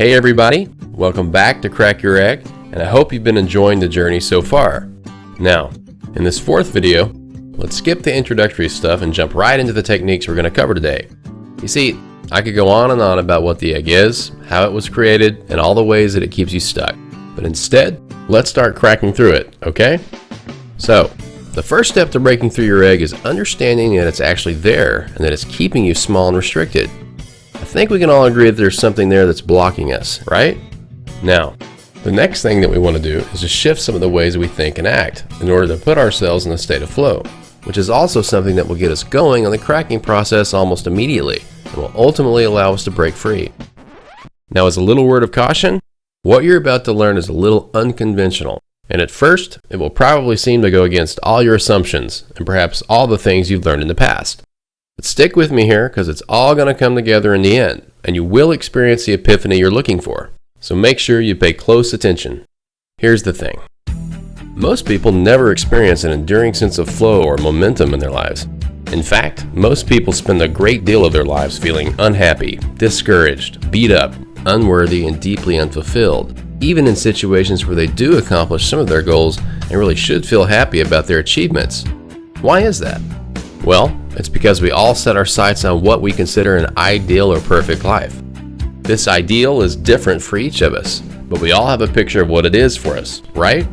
Hey everybody, welcome back to Crack Your Egg, and I hope you've been enjoying the journey so far. Now, in this fourth video, let's skip the introductory stuff and jump right into the techniques we're going to cover today. You see, I could go on and on about what the egg is, how it was created, and all the ways that it keeps you stuck. But instead, let's start cracking through it, okay? So, the first step to breaking through your egg is understanding that it's actually there and that it's keeping you small and restricted. I think we can all agree that there's something there that's blocking us, right? Now, the next thing that we want to do is to shift some of the ways we think and act in order to put ourselves in a state of flow, which is also something that will get us going on the cracking process almost immediately and will ultimately allow us to break free. Now, as a little word of caution, what you're about to learn is a little unconventional, and at first, it will probably seem to go against all your assumptions and perhaps all the things you've learned in the past. But stick with me here because it's all going to come together in the end, and you will experience the epiphany you're looking for. So make sure you pay close attention. Here's the thing. Most people never experience an enduring sense of flow or momentum in their lives. In fact, most people spend a great deal of their lives feeling unhappy, discouraged, beat up, unworthy, and deeply unfulfilled, even in situations where they do accomplish some of their goals and really should feel happy about their achievements. Why is that? Well, it's because we all set our sights on what we consider an ideal or perfect life. This ideal is different for each of us, but we all have a picture of what it is for us, right?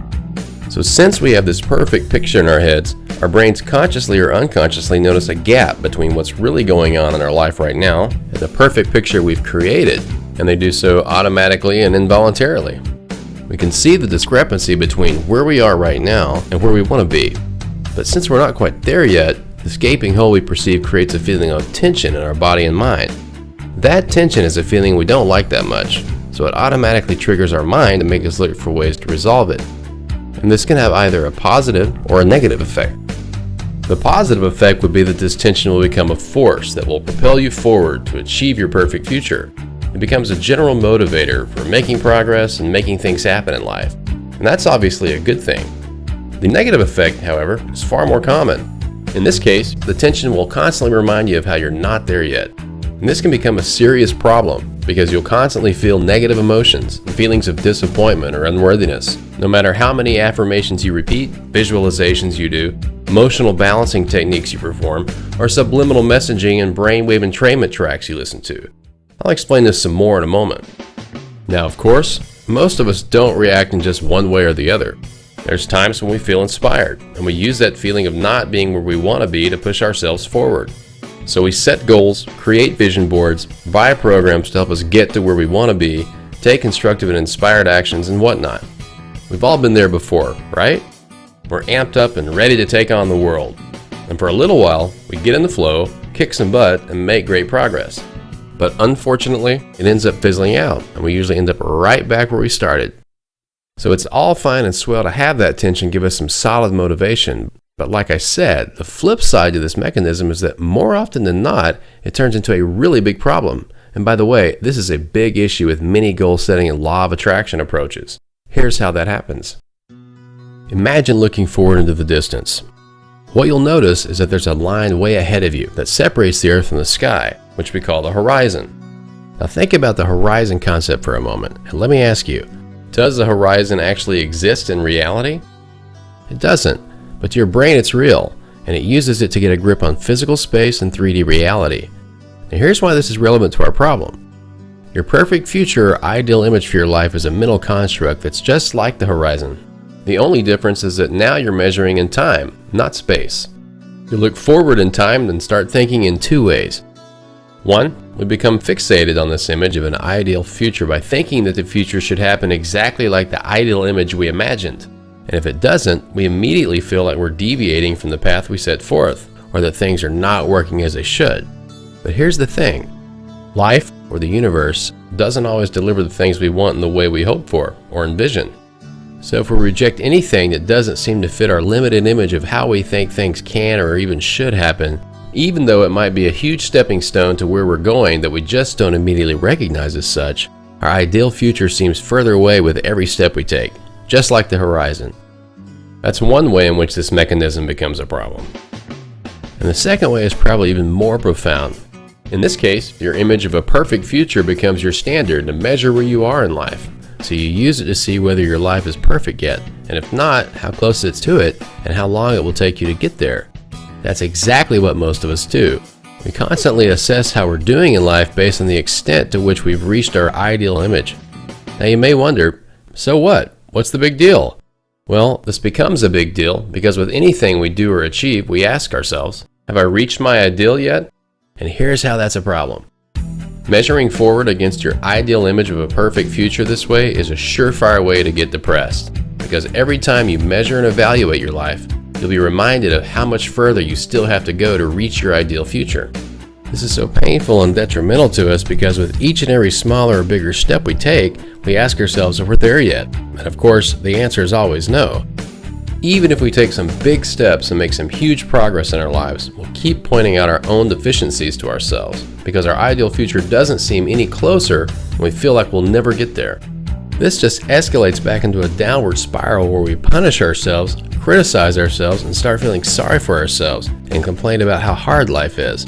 So since we have this perfect picture in our heads, our brains consciously or unconsciously notice a gap between what's really going on in our life right now and the perfect picture we've created, and they do so automatically and involuntarily. We can see the discrepancy between where we are right now and where we want to be. But since we're not quite there yet, this gaping hole we perceive creates a feeling of tension in our body and mind. That tension is a feeling we don't like that much, so it automatically triggers our mind to make us look for ways to resolve it. And this can have either a positive or a negative effect. The positive effect would be that this tension will become a force that will propel you forward to achieve your perfect future. It becomes a general motivator for making progress and making things happen in life. And that's obviously a good thing. The negative effect, however, is far more common. In this case, the tension will constantly remind you of how you're not there yet. And this can become a serious problem because you'll constantly feel negative emotions and feelings of disappointment or unworthiness, no matter how many affirmations you repeat, visualizations you do, emotional balancing techniques you perform, or subliminal messaging and brainwave entrainment tracks you listen to. I'll explain this some more in a moment. Now, of course, most of us don't react in just one way or the other. There's times when we feel inspired, and we use that feeling of not being where we want to be to push ourselves forward. So we set goals, create vision boards, buy programs to help us get to where we want to be, take constructive and inspired actions, and whatnot. We've all been there before, right? We're amped up and ready to take on the world. And for a little while, we get in the flow, kick some butt, and make great progress. But unfortunately, it ends up fizzling out, and we usually end up right back where we started. So it's all fine and swell to have that tension give us some solid motivation. But like I said, the flip side to this mechanism is that more often than not, it turns into a really big problem. And by the way, this is a big issue with many goal setting and law of attraction approaches. Here's how that happens. Imagine looking forward into the distance. What you'll notice is that there's a line way ahead of you that separates the earth from the sky, which we call the horizon. Now think about the horizon concept for a moment, and let me ask you, does the horizon actually exist in reality? It doesn't, but to your brain it's real, and it uses it to get a grip on physical space and 3D reality. Now here's why this is relevant to our problem. Your perfect future or ideal image for your life is a mental construct that's just like the horizon. The only difference is that now you're measuring in time, not space. You look forward in time and start thinking in two ways. One, we become fixated on this image of an ideal future by thinking that the future should happen exactly like the ideal image we imagined. And if it doesn't, we immediately feel like we're deviating from the path we set forth, or that things are not working as they should. But here's the thing. Life, or the universe, doesn't always deliver the things we want in the way we hope for or envision. So if we reject anything that doesn't seem to fit our limited image of how we think things can or even should happen, even though it might be a huge stepping stone to where we're going that we just don't immediately recognize as such, our ideal future seems further away with every step we take, just like the horizon. That's one way in which this mechanism becomes a problem. And the second way is probably even more profound. In this case, your image of a perfect future becomes your standard to measure where you are in life. So you use it to see whether your life is perfect yet, and if not, how close it's to it, and how long it will take you to get there. That's exactly what most of us do. We constantly assess how we're doing in life based on the extent to which we've reached our ideal image. Now you may wonder, so what? What's the big deal? Well, this becomes a big deal because with anything we do or achieve, we ask ourselves, have I reached my ideal yet? And here's how that's a problem. Measuring forward against your ideal image of a perfect future this way is a surefire way to get depressed. Because every time you measure and evaluate your life, you'll be reminded of how much further you still have to go to reach your ideal future. This is so painful and detrimental to us because with each and every smaller or bigger step we take, we ask ourselves if we're there yet. And of course, the answer is always no. Even if we take some big steps and make some huge progress in our lives, we'll keep pointing out our own deficiencies to ourselves because our ideal future doesn't seem any closer and we feel like we'll never get there. This just escalates back into a downward spiral where we punish ourselves, criticize ourselves, and start feeling sorry for ourselves and complain about how hard life is.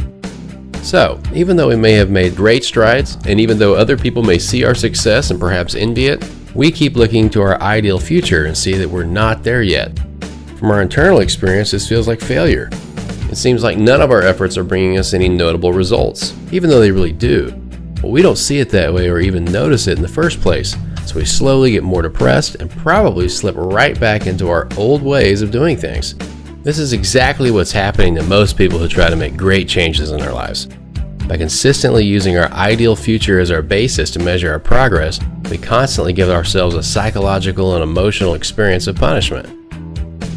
So, even though we may have made great strides, and even though other people may see our success and perhaps envy it, we keep looking to our ideal future and see that we're not there yet. From our internal experience, this feels like failure. It seems like none of our efforts are bringing us any notable results, even though they really do. But we don't see it that way or even notice it in the first place, so we slowly get more depressed and probably slip right back into our old ways of doing things. This is exactly what's happening to most people who try to make great changes in their lives. By consistently using our ideal future as our basis to measure our progress, we constantly give ourselves a psychological and emotional experience of punishment.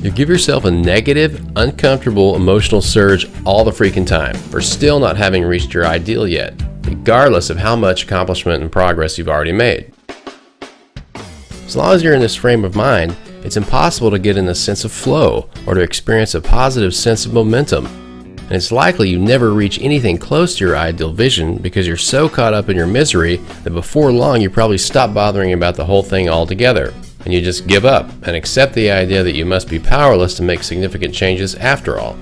You give yourself a negative, uncomfortable emotional surge all the freaking time for still not having reached your ideal yet, regardless of how much accomplishment and progress you've already made. As long as you're in this frame of mind, it's impossible to get in a sense of flow or to experience a positive sense of momentum. And it's likely you never reach anything close to your ideal vision because you're so caught up in your misery that before long you probably stop bothering about the whole thing altogether. And you just give up and accept the idea that you must be powerless to make significant changes after all.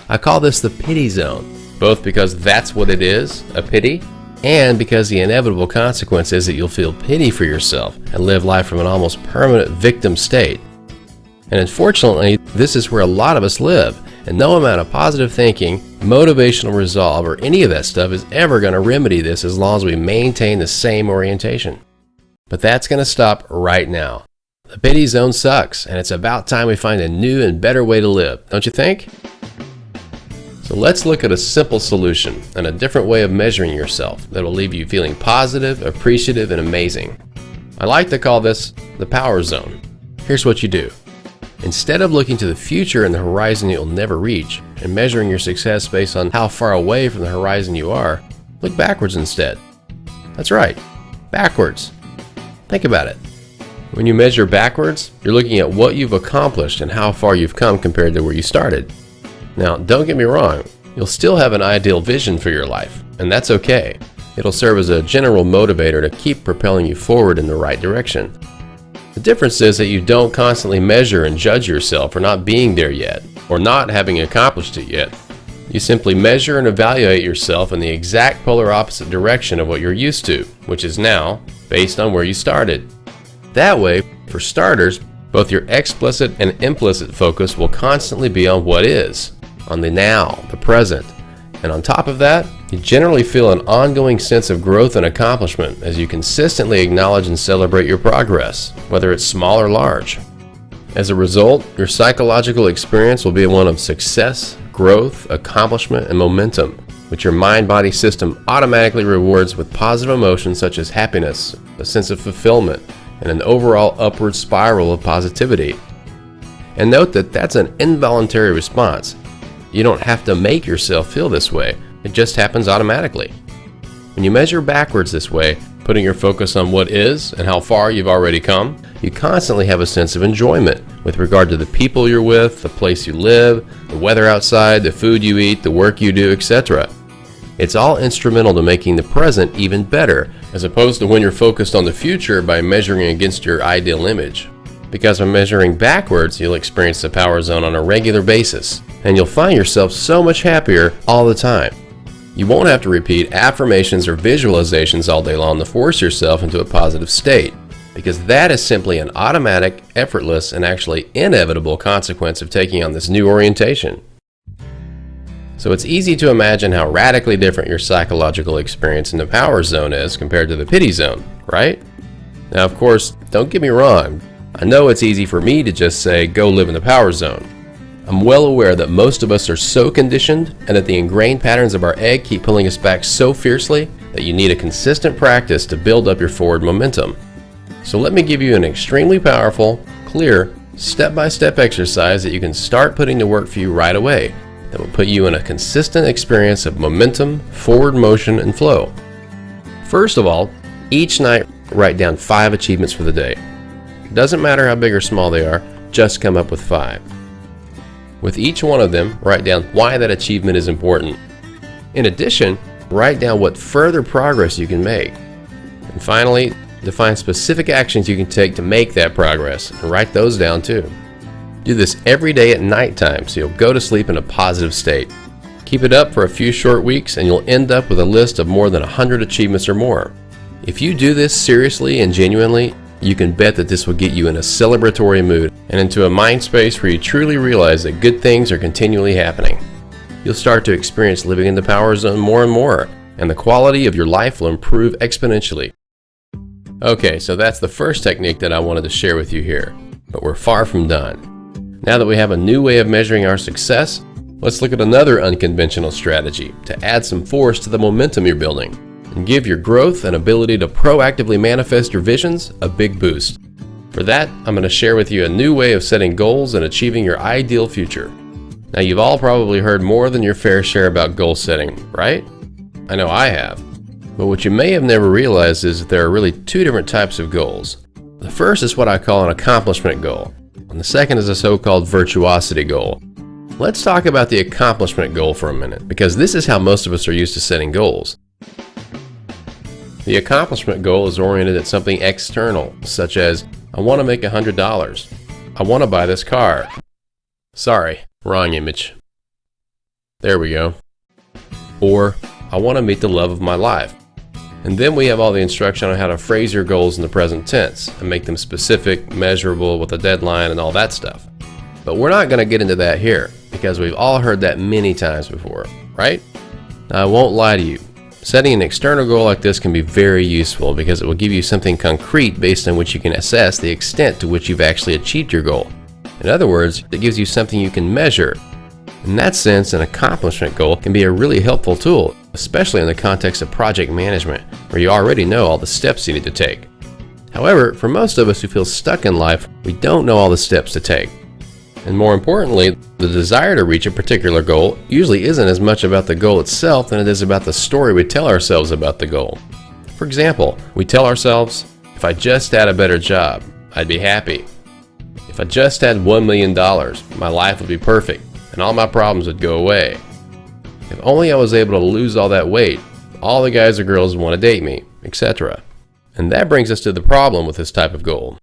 I call this the pity zone, both because that's what it is, a pity, and because the inevitable consequence is that you'll feel pity for yourself and live life from an almost permanent victim state. And unfortunately, this is where a lot of us live, and no amount of positive thinking, motivational resolve, or any of that stuff is ever going to remedy this as long as we maintain the same orientation. But that's going to stop right now. The pity zone sucks, and it's about time we find a new and better way to live, don't you think? So let's look at a simple solution and a different way of measuring yourself that will leave you feeling positive, appreciative, and amazing. I like to call this the power zone. Here's what you do. Instead of looking to the future and the horizon you'll never reach and measuring your success based on how far away from the horizon you are, look backwards instead. That's right, backwards. Think about it. When you measure backwards, you're looking at what you've accomplished and how far you've come compared to where you started. Now, don't get me wrong, you'll still have an ideal vision for your life, and that's okay. It'll serve as a general motivator to keep propelling you forward in the right direction. The difference is that you don't constantly measure and judge yourself for not being there yet, or not having accomplished it yet. You simply measure and evaluate yourself in the exact polar opposite direction of what you're used to, which is now, based on where you started. That way, for starters, both your explicit and implicit focus will constantly be on what is, on the now, the present. And on top of that, you generally feel an ongoing sense of growth and accomplishment as you consistently acknowledge and celebrate your progress, whether it's small or large. As a result, your psychological experience will be one of success, growth, accomplishment, and momentum, which your mind-body system automatically rewards with positive emotions such as happiness, a sense of fulfillment, and an overall upward spiral of positivity. And note that that's an involuntary response. You don't have to make yourself feel this way. It just happens automatically. When you measure backwards this way, putting your focus on what is and how far you've already come, you constantly have a sense of enjoyment with regard to the people you're with, the place you live, the weather outside, the food you eat, the work you do, etc. It's all instrumental to making the present even better, as opposed to when you're focused on the future by measuring against your ideal image. Because by measuring backwards, you'll experience the power zone on a regular basis, and you'll find yourself so much happier all the time. You won't have to repeat affirmations or visualizations all day long to force yourself into a positive state, because that is simply an automatic, effortless, and actually inevitable consequence of taking on this new orientation. So it's easy to imagine how radically different your psychological experience in the power zone is compared to the pity zone, right? Now, of course, don't get me wrong. I know it's easy for me to just say, go live in the power zone. I'm well aware that most of us are so conditioned and that the ingrained patterns of our egg keep pulling us back so fiercely that you need a consistent practice to build up your forward momentum. So let me give you an extremely powerful, clear, step-by-step exercise that you can start putting to work for you right away that will put you in a consistent experience of momentum, forward motion, and flow. First of all, each night write down 5 achievements for the day. It doesn't matter how big or small they are, just come up with 5. With each one of them, write down why that achievement is important. In addition, write down what further progress you can make. And finally, define specific actions you can take to make that progress, and write those down too. Do this every day at nighttime so you'll go to sleep in a positive state. Keep it up for a few short weeks and you'll end up with a list of more than 100 achievements or more. If you do this seriously and genuinely, you can bet that this will get you in a celebratory mood and into a mind space where you truly realize that good things are continually happening. You'll start to experience living in the power zone more and more, and the quality of your life will improve exponentially. Okay, so that's the first technique that I wanted to share with you here, but we're far from done. Now that we have a new way of measuring our success, let's look at another unconventional strategy to add some force to the momentum you're building and give your growth and ability to proactively manifest your visions a big boost. For that, I'm going to share with you a new way of setting goals and achieving your ideal future. Now, you've all probably heard more than your fair share about goal setting, right? I know I have. But what you may have never realized is that there are really 2 different types of goals. The first is what I call an accomplishment goal, and the second is a so-called virtuosity goal. Let's talk about the accomplishment goal for a minute, because this is how most of us are used to setting goals. The accomplishment goal is oriented at something external, such as, I want to make $100. I want to buy this car. Sorry, wrong image. There we go. Or, I want to meet the love of my life. And then we have all the instruction on how to phrase your goals in the present tense and make them specific, measurable, with a deadline and all that stuff. But we're not going to get into that here, because we've all heard that many times before, right? Now, I won't lie to you. Setting an external goal like this can be very useful because it will give you something concrete based on which you can assess the extent to which you've actually achieved your goal. In other words, it gives you something you can measure. In that sense, an accomplishment goal can be a really helpful tool, especially in the context of project management, where you already know all the steps you need to take. However, for most of us who feel stuck in life, we don't know all the steps to take. And more importantly, the desire to reach a particular goal usually isn't as much about the goal itself than it is about the story we tell ourselves about the goal. For example, we tell ourselves, if I just had a better job, I'd be happy. If I just had $1 million, my life would be perfect and all my problems would go away. If only I was able to lose all that weight, all the guys or girls would want to date me, etc. And that brings us to the problem with this type of goal.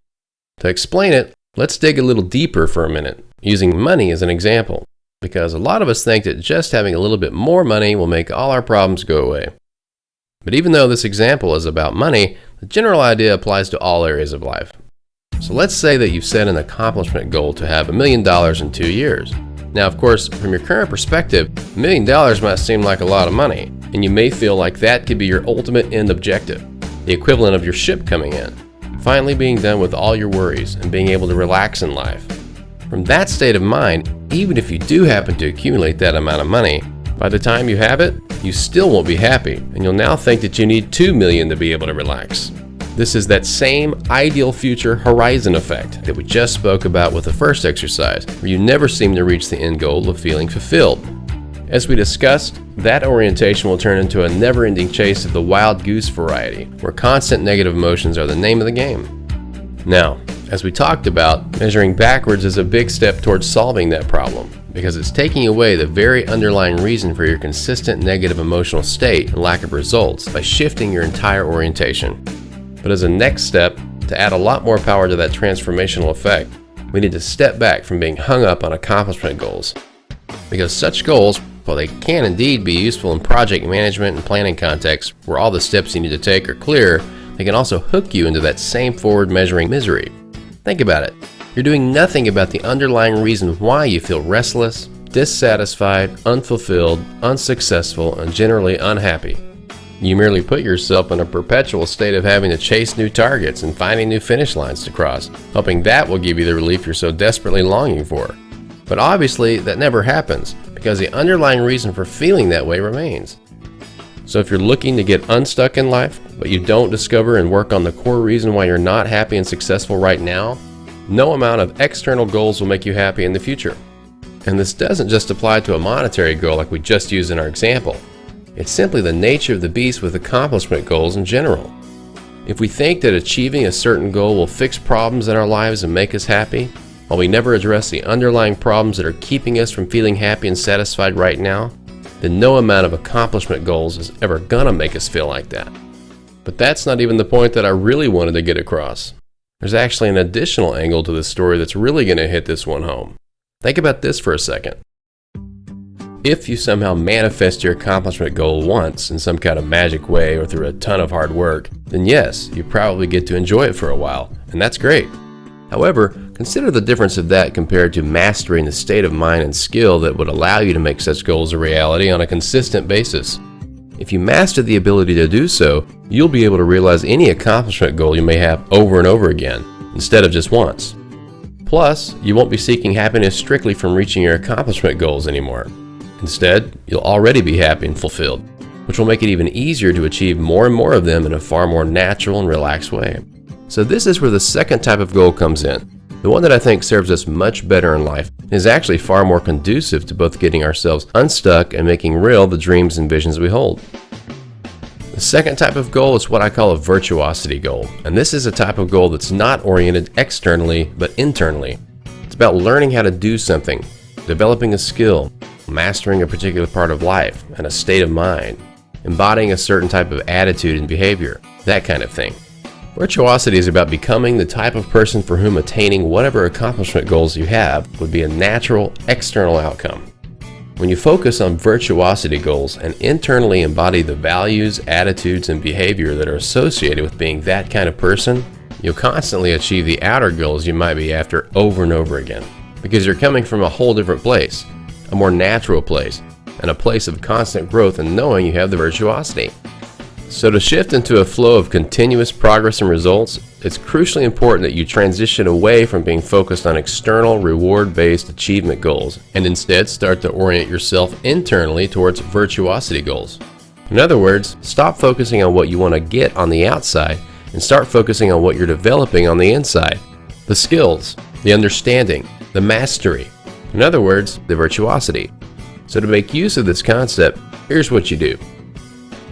To explain it, let's dig a little deeper for a minute, using money as an example, because a lot of us think that just having a little bit more money will make all our problems go away. But even though this example is about money, the general idea applies to all areas of life. So let's say that you've set an accomplishment goal to have $1 million in 2 years. Now, of course, from your current perspective, $1 million might seem like a lot of money, and you may feel like that could be your ultimate end objective, the equivalent of your ship coming in, finally being done with all your worries and being able to relax in life. From that state of mind, even if you do happen to accumulate that amount of money, by the time you have it, you still won't be happy, and you'll now think that you need $2 million to be able to relax. This is that same ideal future horizon effect that we just spoke about with the first exercise, where you never seem to reach the end goal of feeling fulfilled. As we discussed, that orientation will turn into a never-ending chase of the wild goose variety, where constant negative emotions are the name of the game. Now, as we talked about, measuring backwards is a big step towards solving that problem, because it's taking away the very underlying reason for your consistent negative emotional state and lack of results by shifting your entire orientation. But as a next step, to add a lot more power to that transformational effect, we need to step back from being hung up on accomplishment goals, because such goals, while they can indeed be useful in project management and planning contexts where all the steps you need to take are clear, they can also hook you into that same forward measuring misery. Think about it. You're doing nothing about the underlying reason why you feel restless, dissatisfied, unfulfilled, unsuccessful, and generally unhappy. You merely put yourself in a perpetual state of having to chase new targets and finding new finish lines to cross, hoping that will give you the relief you're so desperately longing for. But obviously, that never happens, because the underlying reason for feeling that way remains. So if you're looking to get unstuck in life, but you don't discover and work on the core reason why you're not happy and successful right now, no amount of external goals will make you happy in the future. And this doesn't just apply to a monetary goal like we just used in our example. It's simply the nature of the beast with accomplishment goals in general. If we think that achieving a certain goal will fix problems in our lives and make us happy, while we never address the underlying problems that are keeping us from feeling happy and satisfied right now, then no amount of accomplishment goals is ever gonna make us feel like that. But that's not even the point that I really wanted to get across. There's actually an additional angle to this story that's really gonna hit this one home. Think about this for a second. If you somehow manifest your accomplishment goal once in some kind of magic way or through a ton of hard work, then yes, you probably get to enjoy it for a while, and that's great. However, consider the difference of that compared to mastering the state of mind and skill that would allow you to make such goals a reality on a consistent basis. If you master the ability to do so, you'll be able to realize any accomplishment goal you may have over and over again, instead of just once. Plus, you won't be seeking happiness strictly from reaching your accomplishment goals anymore. Instead, you'll already be happy and fulfilled, which will make it even easier to achieve more and more of them in a far more natural and relaxed way. So this is where the second type of goal comes in, the one that I think serves us much better in life and is actually far more conducive to both getting ourselves unstuck and making real the dreams and visions we hold. The second type of goal is what I call a virtuosity goal, and this is a type of goal that's not oriented externally but internally. It's about learning how to do something, developing a skill, mastering a particular part of life and a state of mind, embodying a certain type of attitude and behavior, that kind of thing. Virtuosity is about becoming the type of person for whom attaining whatever accomplishment goals you have would be a natural external outcome. When you focus on virtuosity goals and internally embody the values, attitudes, and behavior that are associated with being that kind of person, you'll constantly achieve the outer goals you might be after over and over again, because you're coming from a whole different place, a more natural place, and a place of constant growth and knowing you have the virtuosity. So to shift into a flow of continuous progress and results, it's crucially important that you transition away from being focused on external reward-based achievement goals and instead start to orient yourself internally towards virtuosity goals. In other words, stop focusing on what you want to get on the outside and start focusing on what you're developing on the inside. The skills, the understanding, the mastery. In other words, the virtuosity. So to make use of this concept, here's what you do.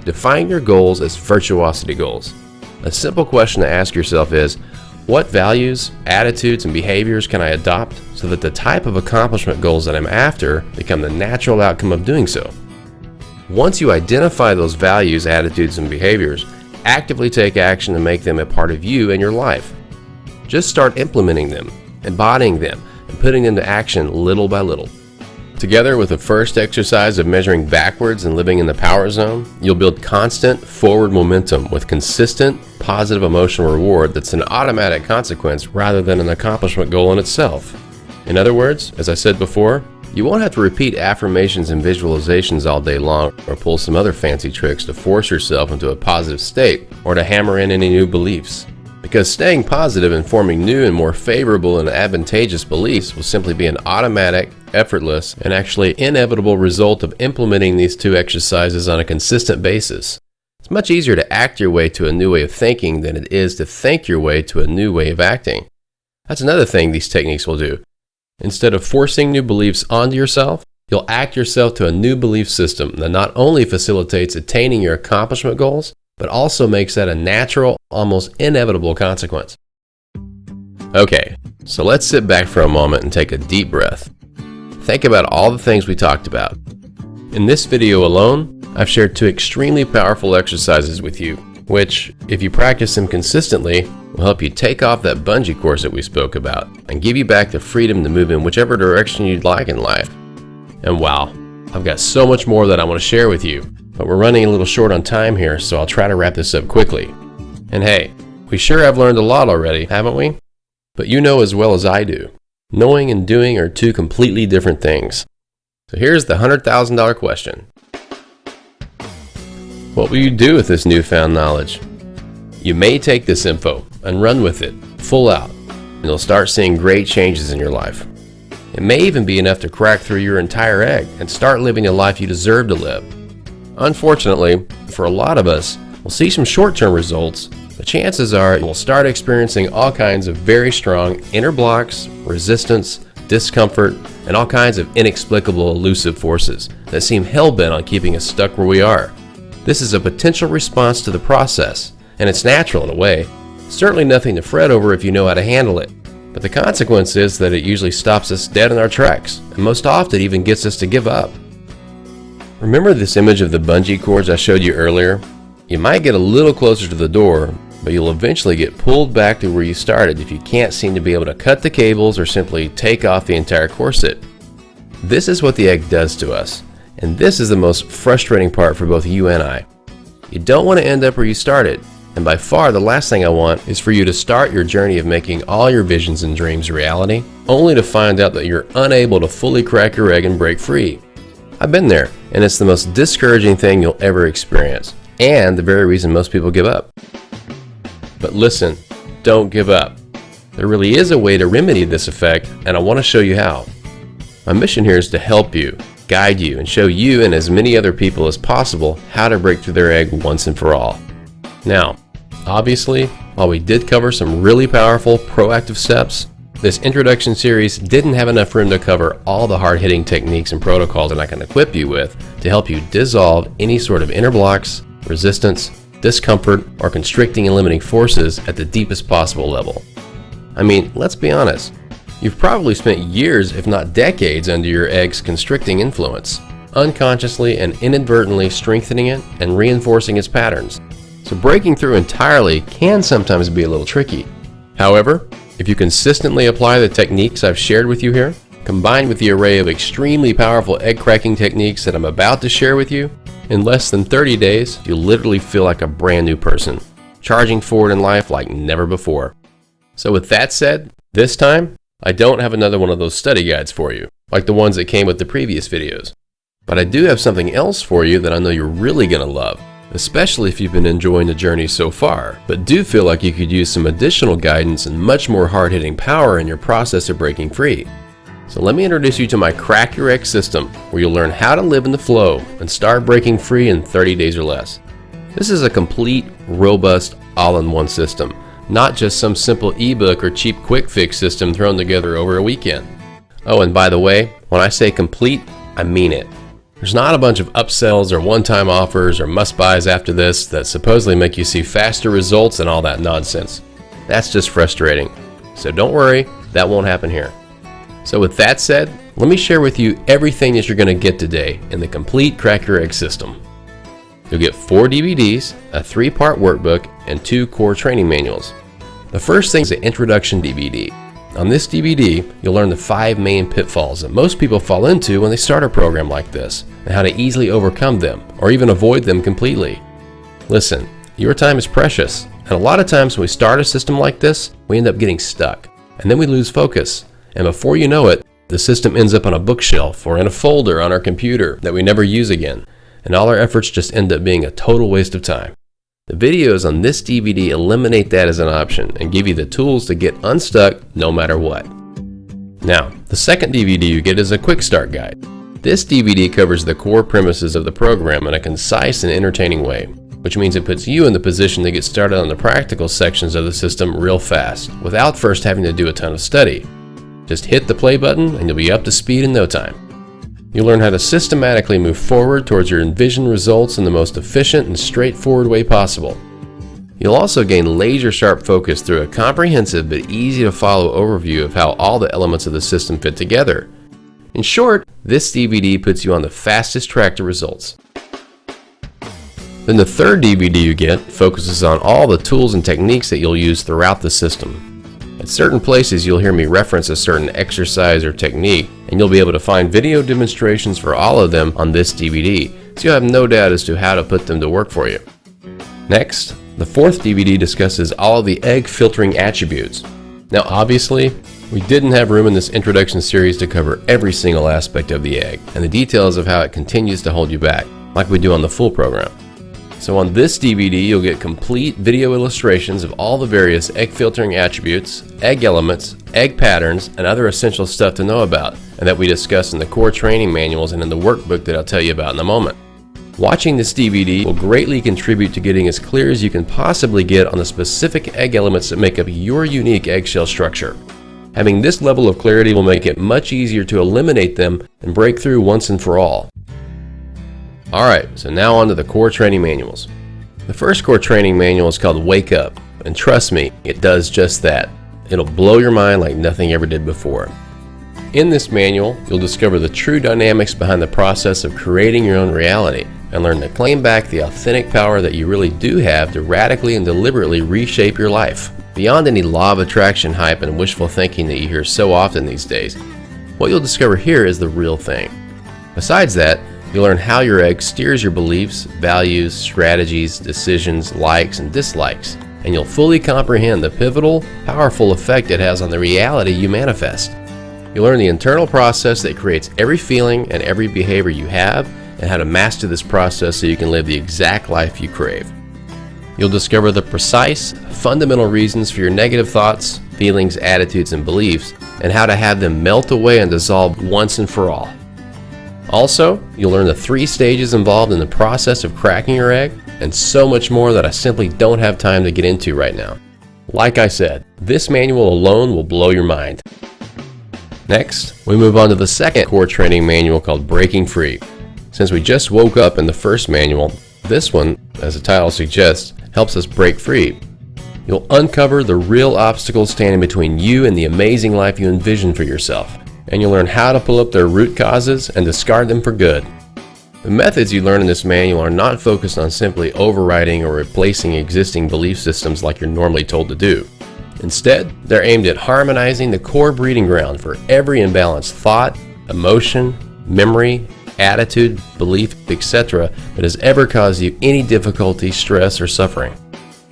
Define your goals as virtuosity goals. A simple question to ask yourself is, what values, attitudes, and behaviors can I adopt so that the type of accomplishment goals that I'm after become the natural outcome of doing so? Once you identify those values, attitudes, and behaviors, actively take action to make them a part of you and your life. Just start implementing them, embodying them, and putting them to action little by little. Together with the first exercise of measuring backwards and living in the power zone, you'll build constant forward momentum with consistent positive emotional reward that's an automatic consequence rather than an accomplishment goal in itself. In other words, as I said before, you won't have to repeat affirmations and visualizations all day long or pull some other fancy tricks to force yourself into a positive state or to hammer in any new beliefs. Because staying positive and forming new and more favorable and advantageous beliefs will simply be an automatic, effortless, and actually inevitable result of implementing these two exercises on a consistent basis. It's much easier to act your way to a new way of thinking than it is to think your way to a new way of acting. That's another thing these techniques will do. Instead of forcing new beliefs onto yourself, you'll act yourself to a new belief system that not only facilitates attaining your accomplishment goals, but also makes that a natural, almost inevitable consequence. Okay, so let's sit back for a moment and take a deep breath. Think about all the things we talked about. In this video alone, I've shared two extremely powerful exercises with you, which, if you practice them consistently, will help you take off that bungee course that we spoke about and give you back the freedom to move in whichever direction you'd like in life. And wow, I've got so much more that I want to share with you, but we're running a little short on time here, so I'll try to wrap this up quickly. And hey, we sure have learned a lot already, haven't we? But you know as well as I do, knowing and doing are two completely different things. So here's the $100,000 question. What will you do with this newfound knowledge? You may take this info and run with it, full out, and you'll start seeing great changes in your life. It may even be enough to crack through your entire egg and start living the life you deserve to live. Unfortunately, for a lot of us, we'll see some short-term results, but chances are we'll start experiencing all kinds of very strong inner blocks, resistance, discomfort, and all kinds of inexplicable elusive forces that seem hell-bent on keeping us stuck where we are. This is a potential response to the process, and it's natural in a way. Certainly nothing to fret over if you know how to handle it. But the consequence is that it usually stops us dead in our tracks, and most often even gets us to give up. Remember this image of the bungee cords I showed you earlier? You might get a little closer to the door, but you'll eventually get pulled back to where you started if you can't seem to be able to cut the cables or simply take off the entire corset. This is what the egg does to us, and this is the most frustrating part for both you and I. You don't want to end up where you started, and by far the last thing I want is for you to start your journey of making all your visions and dreams reality, only to find out that you're unable to fully crack your egg and break free. I've been there, and it's the most discouraging thing you'll ever experience, and the very reason most people give up. But listen, don't give up. There really is a way to remedy this effect, and I want to show you how. My mission here is to help you, guide you, and show you and as many other people as possible how to break through their egg once and for all. Now, obviously, while we did cover some really powerful, proactive steps, this introduction series didn't have enough room to cover all the hard-hitting techniques and protocols that I can equip you with to help you dissolve any sort of inner blocks, resistance, discomfort, or constricting and limiting forces at the deepest possible level. I mean, let's be honest. You've probably spent years, if not decades, under your egg's constricting influence, unconsciously and inadvertently strengthening it and reinforcing its patterns. So breaking through entirely can sometimes be a little tricky. However, if you consistently apply the techniques I've shared with you here, combined with the array of extremely powerful egg cracking techniques that I'm about to share with you, in less than 30 days, you'll literally feel like a brand new person, charging forward in life like never before. So with that said, this time, I don't have another one of those study guides for you, like the ones that came with the previous videos. But I do have something else for you that I know you're really going to love, especially if you've been enjoying the journey so far, but do feel like you could use some additional guidance and much more hard-hitting power in your process of breaking free. So let me introduce you to my Crack Your Egg system, where you'll learn how to live in the flow and start breaking free in 30 days or less. This is a complete, robust, all-in-one system, not just some simple ebook or cheap quick fix system thrown together over a weekend. Oh, and by the way, when I say complete, I mean it. There's not a bunch of upsells or one-time offers or must-buys after this that supposedly make you see faster results and all that nonsense. That's just frustrating. So don't worry, that won't happen here. So with that said, let me share with you everything that you're going to get today in the complete Crack Your Egg system. You'll get 4 DVDs, a 3-part workbook, and 2 core training manuals. The first thing is an introduction DVD. On this DVD, you'll learn the 5 main pitfalls that most people fall into when they start a program like this, and how to easily overcome them, or even avoid them completely. Listen, your time is precious, and a lot of times when we start a system like this, we end up getting stuck, and then we lose focus. And before you know it, the system ends up on a bookshelf or in a folder on our computer that we never use again, and all our efforts just end up being a total waste of time. The videos on this DVD eliminate that as an option and give you the tools to get unstuck no matter what. Now, the second DVD you get is a quick start guide. This DVD covers the core premises of the program in a concise and entertaining way, which means it puts you in the position to get started on the practical sections of the system real fast, without first having to do a ton of study. Just hit the play button and you'll be up to speed in no time. You'll learn how to systematically move forward towards your envisioned results in the most efficient and straightforward way possible. You'll also gain laser-sharp focus through a comprehensive but easy to follow overview of how all the elements of the system fit together. In short, this DVD puts you on the fastest track to results. Then the third DVD you get focuses on all the tools and techniques that you'll use throughout the system. At certain places you'll hear me reference a certain exercise or technique, and you'll be able to find video demonstrations for all of them on this DVD, so you'll have no doubt as to how to put them to work for you. Next, the fourth DVD discusses all of the egg filtering attributes. Now obviously, we didn't have room in this introduction series to cover every single aspect of the egg and the details of how it continues to hold you back, like we do on the full program. So on this DVD, you'll get complete video illustrations of all the various egg filtering attributes, egg elements, egg patterns, and other essential stuff to know about, and that we discuss in the core training manuals and in the workbook that I'll tell you about in a moment. Watching this DVD will greatly contribute to getting as clear as you can possibly get on the specific egg elements that make up your unique eggshell structure. Having this level of clarity will make it much easier to eliminate them and break through once and for all. Alright, so now on to the core training manuals. The first core training manual is called Wake Up, and trust me, it does just that. It'll blow your mind like nothing ever did before. In this manual, you'll discover the true dynamics behind the process of creating your own reality and learn to claim back the authentic power that you really do have to radically and deliberately reshape your life. Beyond any law of attraction hype and wishful thinking that you hear so often these days, what you'll discover here is the real thing. Besides that, you'll learn how your egg steers your beliefs, values, strategies, decisions, likes, and dislikes, and you'll fully comprehend the pivotal, powerful effect it has on the reality you manifest. You'll learn the internal process that creates every feeling and every behavior you have, and how to master this process so you can live the exact life you crave. You'll discover the precise, fundamental reasons for your negative thoughts, feelings, attitudes, and beliefs, and how to have them melt away and dissolve once and for all. Also, you'll learn the 3 stages involved in the process of cracking your egg, and so much more that I simply don't have time to get into right now. Like I said, this manual alone will blow your mind. Next, we move on to the second core training manual called Breaking Free. Since we just woke up in the first manual, this one, as the title suggests, helps us break free. You'll uncover the real obstacles standing between you and the amazing life you envision for yourself, and you'll learn how to pull up their root causes and discard them for good. The methods you learn in this manual are not focused on simply overriding or replacing existing belief systems like you're normally told to do. Instead, they're aimed at harmonizing the core breeding ground for every imbalanced thought, emotion, memory, attitude, belief, etc. that has ever caused you any difficulty, stress, or suffering.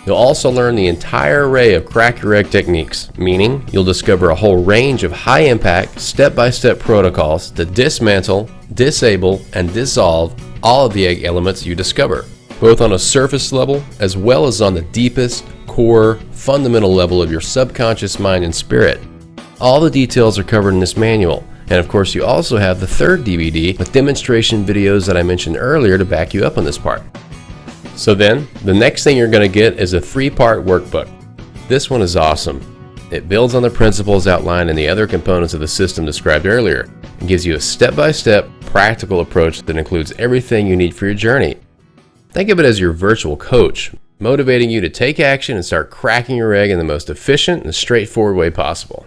You'll also learn the entire array of crack your egg techniques, meaning you'll discover a whole range of high-impact, step-by-step protocols to dismantle, disable, and dissolve all of the egg elements you discover, both on a surface level as well as on the deepest, core, fundamental level of your subconscious mind and spirit. All the details are covered in this manual, and of course you also have the third DVD with demonstration videos that I mentioned earlier to back you up on this part. So then, the next thing you're going to get is a 3-part workbook. This one is awesome. It builds on the principles outlined in the other components of the system described earlier, and gives you a step-by-step, practical approach that includes everything you need for your journey. Think of it as your virtual coach, motivating you to take action and start cracking your egg in the most efficient and straightforward way possible.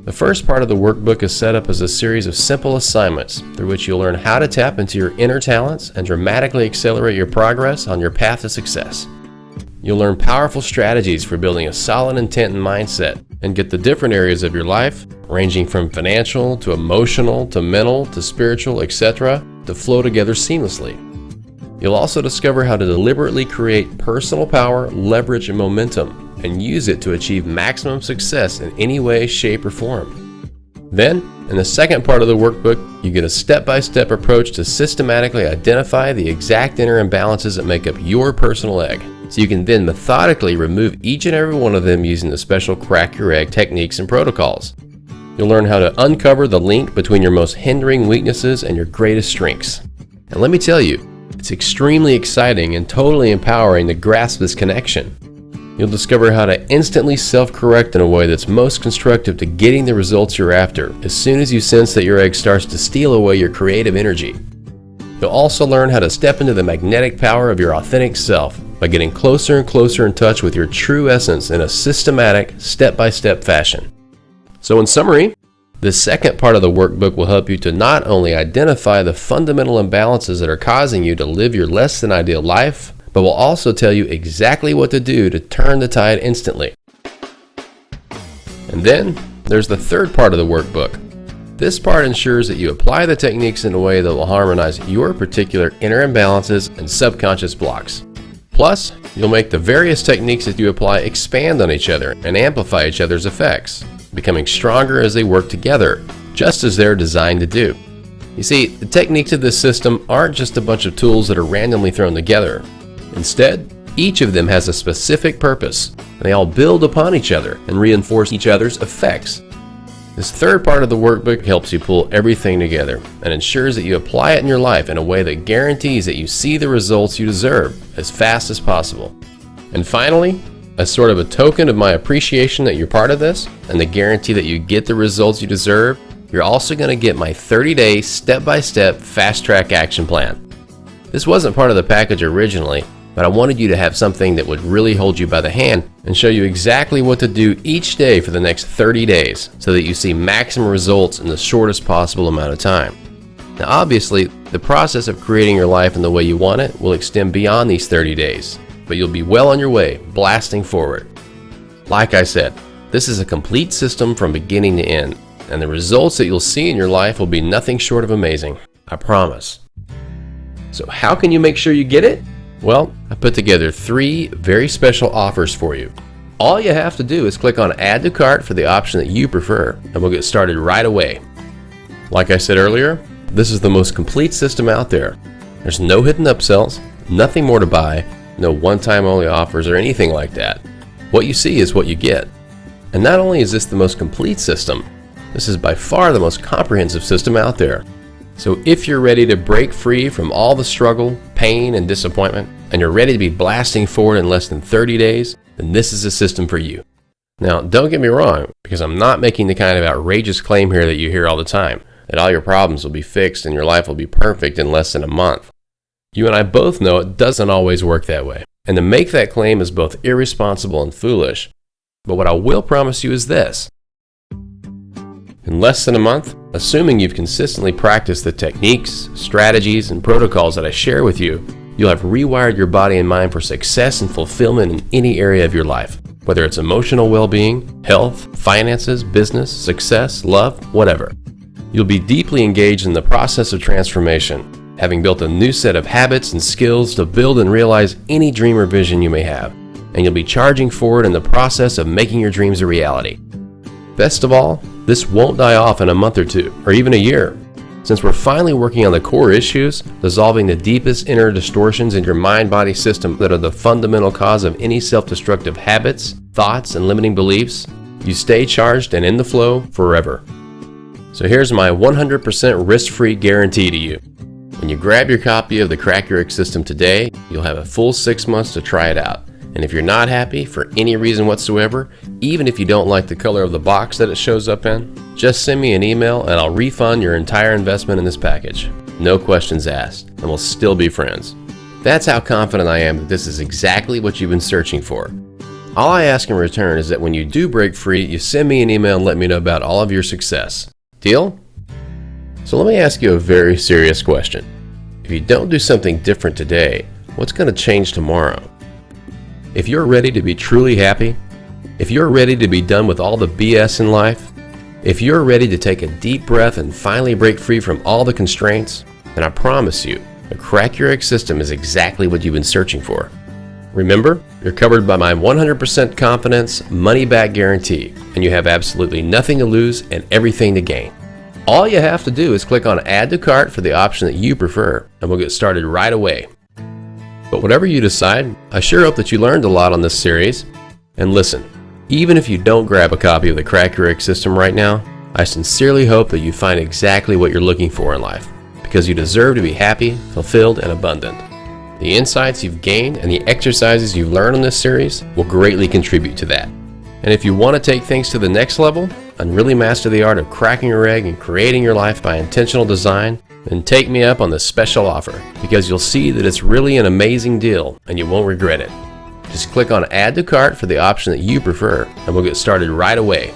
The first part of the workbook is set up as a series of simple assignments through which you'll learn how to tap into your inner talents and dramatically accelerate your progress on your path to success. You'll learn powerful strategies for building a solid intent and mindset, and get the different areas of your life, ranging from financial to emotional to mental to spiritual, etc., to flow together seamlessly. You'll also discover how to deliberately create personal power, leverage, and momentum, and use it to achieve maximum success in any way, shape, or form. Then, in the second part of the workbook, you get a step-by-step approach to systematically identify the exact inner imbalances that make up your personal egg, so you can then methodically remove each and every one of them using the special crack your egg techniques and protocols. You'll learn how to uncover the link between your most hindering weaknesses and your greatest strengths. And let me tell you, it's extremely exciting and totally empowering to grasp this connection. You'll discover how to instantly self-correct in a way that's most constructive to getting the results you're after as soon as you sense that your egg starts to steal away your creative energy. You'll also learn how to step into the magnetic power of your authentic self by getting closer and closer in touch with your true essence in a systematic, step-by-step fashion. So in summary, this second part of the workbook will help you to not only identify the fundamental imbalances that are causing you to live your less than ideal life, but will also tell you exactly what to do to turn the tide instantly. And then there's the third part of the workbook. This part ensures that you apply the techniques in a way that will harmonize your particular inner imbalances and subconscious blocks. Plus, you'll make the various techniques that you apply expand on each other and amplify each other's effects, becoming stronger as they work together, just as they're designed to do. You see, the techniques of this system aren't just a bunch of tools that are randomly thrown together. Instead, each of them has a specific purpose, and they all build upon each other and reinforce each other's effects. This third part of the workbook helps you pull everything together and ensures that you apply it in your life in a way that guarantees that you see the results you deserve as fast as possible. And finally, as sort of a token of my appreciation that you're part of this and the guarantee that you get the results you deserve, you're also going to get my 30-day step-by-step fast-track action plan. This wasn't part of the package originally, but I wanted you to have something that would really hold you by the hand and show you exactly what to do each day for the next 30 days so that you see maximum results in the shortest possible amount of time. Now obviously, the process of creating your life in the way you want it will extend beyond these 30 days, but you'll be well on your way, blasting forward. Like I said, this is a complete system from beginning to end, and the results that you'll see in your life will be nothing short of amazing, I promise. So how can you make sure you get it? Well, I put together 3 very special offers for you. All you have to do is click on Add to Cart for the option that you prefer, and we'll get started right away. Like I said earlier, this is the most complete system out there. There's no hidden upsells, nothing more to buy, no one-time only offers or anything like that. What you see is what you get. And not only is this the most complete system, this is by far the most comprehensive system out there. So if you're ready to break free from all the struggle, pain, and disappointment, and you're ready to be blasting forward in less than 30 days, then this is a system for you. Now, don't get me wrong, because I'm not making the kind of outrageous claim here that you hear all the time, that all your problems will be fixed and your life will be perfect in less than a month. You and I both know it doesn't always work that way, and to make that claim is both irresponsible and foolish. But what I will promise you is this. In less than a month, assuming you've consistently practiced the techniques, strategies, and protocols that I share with you, you'll have rewired your body and mind for success and fulfillment in any area of your life, whether it's emotional well-being, health, finances, business, success, love, whatever. You'll be deeply engaged in the process of transformation, having built a new set of habits and skills to build and realize any dream or vision you may have, and you'll be charging forward in the process of making your dreams a reality. Best of all, this won't die off in a month or 2, or even a year. Since we're finally working on the core issues, dissolving the deepest inner distortions in your mind-body system that are the fundamental cause of any self-destructive habits, thoughts, and limiting beliefs, you stay charged and in the flow forever. So here's my 100% risk-free guarantee to you. When you grab your copy of the Crack Your Egg system today, you'll have a full 6 months to try it out. And if you're not happy for any reason whatsoever, even if you don't like the color of the box that it shows up in, just send me an email and I'll refund your entire investment in this package. No questions asked, and we'll still be friends. That's how confident I am that this is exactly what you've been searching for. All I ask in return is that when you do break free, you send me an email and let me know about all of your success. Deal? So let me ask you a very serious question. If you don't do something different today, what's going to change tomorrow? If you're ready to be truly happy, if you're ready to be done with all the BS in life, if you're ready to take a deep breath and finally break free from all the constraints, then I promise you, the Crack Your Egg system is exactly what you've been searching for. Remember, you're covered by my 100% confidence, money-back guarantee, and you have absolutely nothing to lose and everything to gain. All you have to do is click on Add to Cart for the option that you prefer, and we'll get started right away. But whatever you decide, I sure hope that you learned a lot on this series. And listen, even if you don't grab a copy of the Crack Your Egg system right now, I sincerely hope that you find exactly what you're looking for in life, because you deserve to be happy, fulfilled, and abundant. The insights you've gained and the exercises you've learned on this series will greatly contribute to that. And if you want to take things to the next level and really master the art of cracking your egg and creating your life by intentional design, then take me up on this special offer, because you'll see that it's really an amazing deal and you won't regret it. Just click on Add to Cart for the option that you prefer, and we'll get started right away.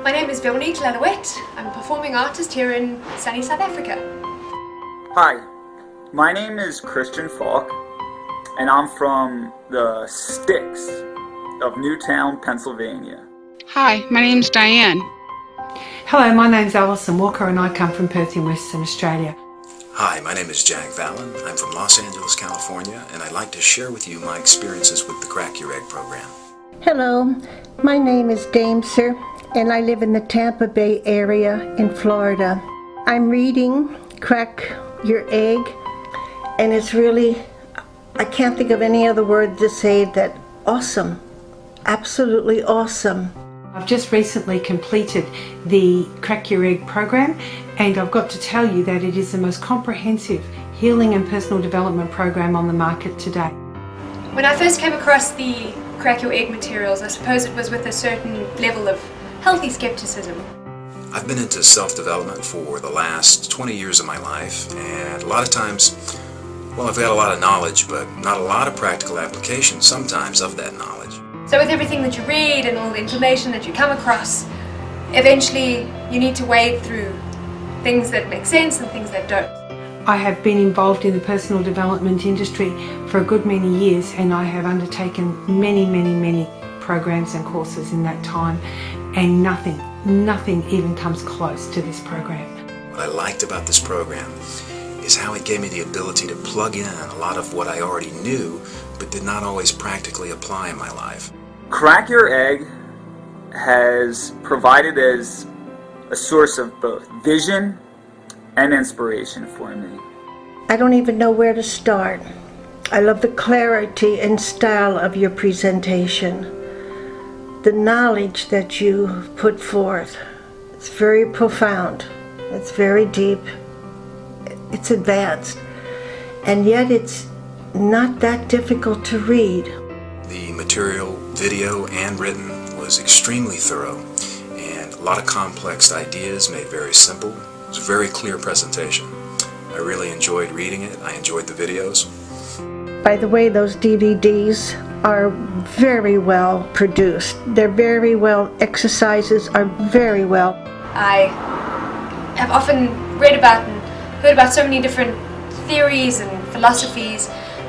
My name is Veronique Lalouette. I'm a performing artist here in sunny South Africa. Hi, my name is Christian Falk, and I'm from the sticks of Newtown, Pennsylvania. Hi, my name's Diane. Hello, my name's Alison Walker and I come from Perth in Western Australia. Hi, my name is Jack Fallon. I'm from Los Angeles, California, and I'd like to share with you my experiences with the Crack Your Egg program. Hello, my name is Damser and I live in the Tampa Bay area in Florida. I'm reading Crack Your Egg, and it's really, I can't think of any other word to say that, awesome, absolutely awesome. I've just recently completed the Crack Your Egg program, and I've got to tell you that it is the most comprehensive healing and personal development program on the market today. When I first came across the Crack Your Egg materials, I suppose it was with a certain level of healthy skepticism. I've been into self-development for the last 20 years of my life, and a lot of times, well, I've got a lot of knowledge, but not a lot of practical application sometimes of that knowledge. So with everything that you read and all the information that you come across, eventually you need to wade through things that make sense and things that don't. I have been involved in the personal development industry for a good many years, and I have undertaken many programs and courses in that time, and nothing even comes close to this program. What I liked about this program is how it gave me the ability to plug in a lot of what I already knew, but did not always practically apply in my life. Crack Your Egg has provided as a source of both vision and inspiration for me. I don't even know where to start. I love the clarity and style of your presentation. The knowledge that you put forth, it's very profound, it's very deep, it's advanced, and yet it's not that difficult to read. The material, video and written, was extremely thorough, and a lot of complex ideas made very simple. It was a very clear presentation. I really enjoyed reading it. I enjoyed the videos. By the way, those DVDs are very well produced. They're very well, exercises are very well. I have often read about and heard about so many different theories and philosophies,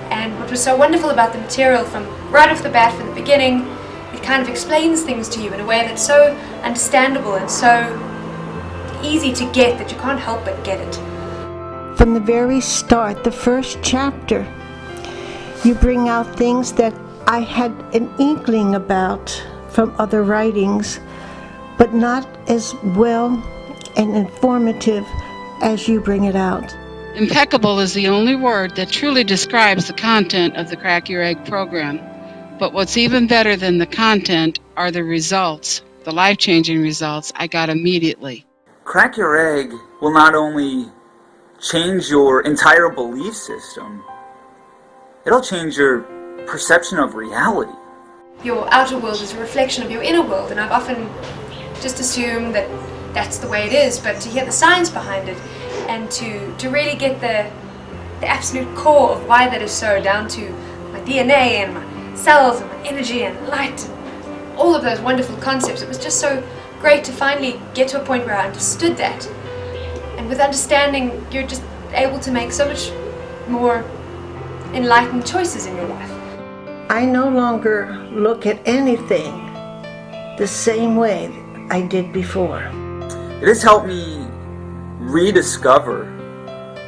and what was so wonderful about the material from right off the bat, from the beginning, it kind of explains things to you in a way that's so understandable and so easy to get that you can't help but get it. From the very start, the first chapter, you bring out things that I had an inkling about from other writings, but not as well and informative as you bring it out. Impeccable is the only word that truly describes the content of the Crack Your Egg program. But what's even better than the content are the results, the life-changing results I got immediately. Crack Your Egg will not only change your entire belief system, it'll change your perception of reality. Your outer world is a reflection of your inner world, and I've often just assumed that that's the way it is, but to hear the science behind it and to really get the absolute core of why that is so, down to my DNA and my cells and my energy and light and all of those wonderful concepts, it was just so great to finally get to a point where I understood that. And with understanding, you're just able to make so much more enlightened choices in your life. I no longer look at anything the same way I did before. It has helped me rediscover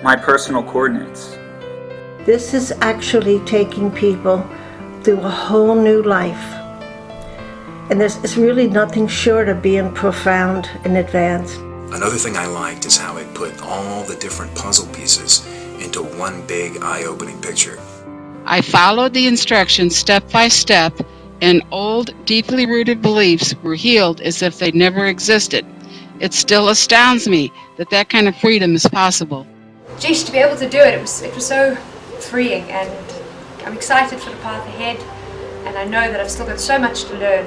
my personal coordinates. This is actually taking people through a whole new life. And it's really nothing short of being profound and advanced. Another thing I liked is how it put all the different puzzle pieces into one big eye-opening picture. I followed the instructions step by step, and old, deeply rooted beliefs were healed as if they'd never existed. It still astounds me that that kind of freedom is possible. Geez, to be able to do it, it was so freeing, and I'm excited for the path ahead, and I know that I've still got so much to learn,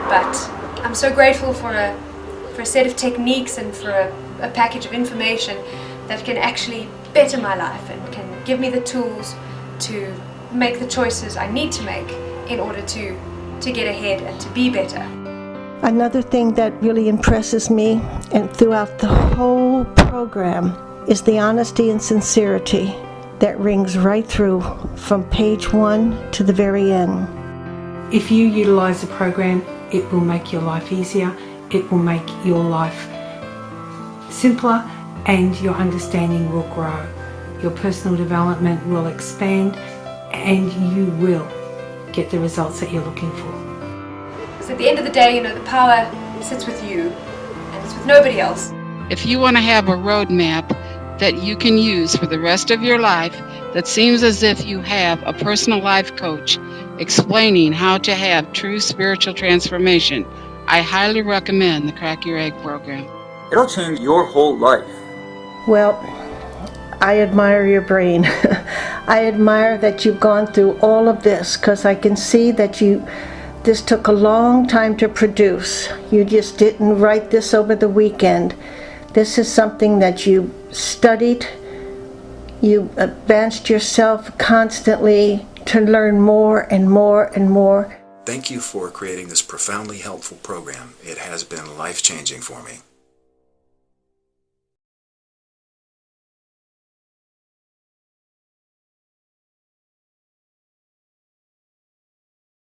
but I'm so grateful for a set of techniques and for a package of information that can actually better my life and can give me the tools to make the choices I need to make in order to get ahead and to be better. Another thing that really impresses me and throughout the whole program is the honesty and sincerity that rings right through from page 1 to the very end. If you utilize the program, it will make your life easier, it will make your life simpler, and your understanding will grow. Your personal development will expand, and you will get the results that you're looking for. Because at the end of the day, the power sits with you, and it's with nobody else. If you want to have a roadmap that you can use for the rest of your life, that seems as if you have a personal life coach explaining how to have true spiritual transformation, I highly recommend the Crack Your Egg program. It'll change your whole life. Well, I admire your brain. I admire that you've gone through all of this, because I can see that this took a long time to produce. You just didn't write this over the weekend. This is something that you studied, you advanced yourself constantly to learn more and more and more. Thank you for creating this profoundly helpful program. It has been life-changing for me.